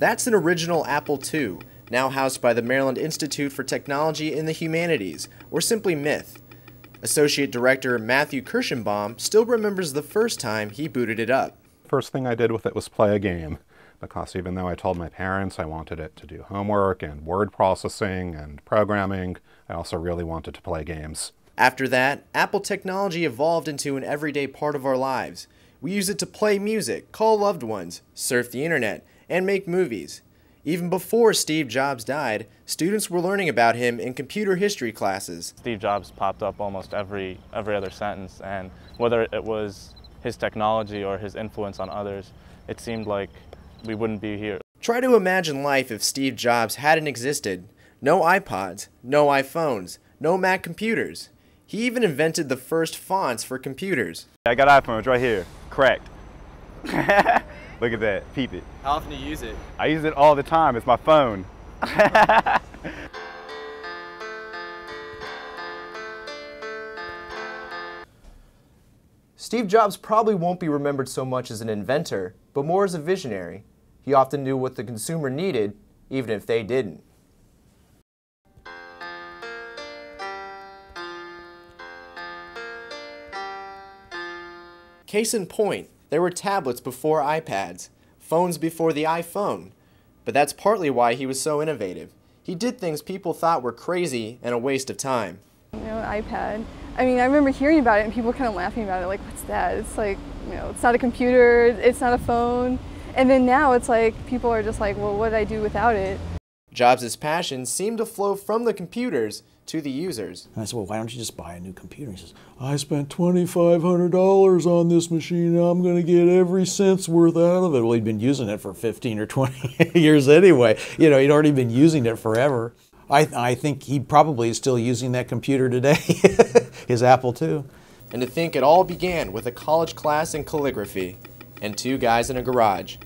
That's an original Apple II, now housed by the Maryland Institute for Technology in the Humanities, or simply MITH. Associate Director Matthew Kirschenbaum still remembers the first time he booted it up. First thing I did with it was play a game, because even though I told my parents I wanted it to do homework and word processing and programming, I also really wanted to play games. After that, Apple technology evolved into an everyday part of our lives. We use it to play music, call loved ones, surf the internet, and make movies. Even before Steve Jobs died, students were learning about him in computer history classes. Steve Jobs popped up almost every other sentence, and whether it was his technology or his influence on others, it seemed like we wouldn't be here. Try to imagine life if Steve Jobs hadn't existed. No iPods, no iPhones, no Mac computers. He even invented the first fonts for computers. I got iPhones right here, cracked. Look at that, peep it. How often do you use it? I use it all the time, it's my phone. Steve Jobs probably won't be remembered so much as an inventor, but more as a visionary. He often knew what the consumer needed, even if they didn't. Case in point, there were tablets before iPads, phones before the iPhone. But that's partly why he was so innovative. He did things people thought were crazy and a waste of time. You know, an iPad. I mean, I remember hearing about it and people kind of laughing about it, like, what's that? It's like, you know, it's not a computer, it's not a phone. And then now it's like, people are just like, well, what did I do without it? Jobs' passion seemed to flow from the computers to the users. And I said, well, why don't you just buy a new computer? He says, I spent $2,500 on this machine. I'm going to get every cent's worth out of it. Well, he'd been using it for 15 or 20 years anyway. You know, he'd already been using it forever. I think he probably is still using that computer today, his Apple II. And to think it all began with a college class in calligraphy and two guys in a garage.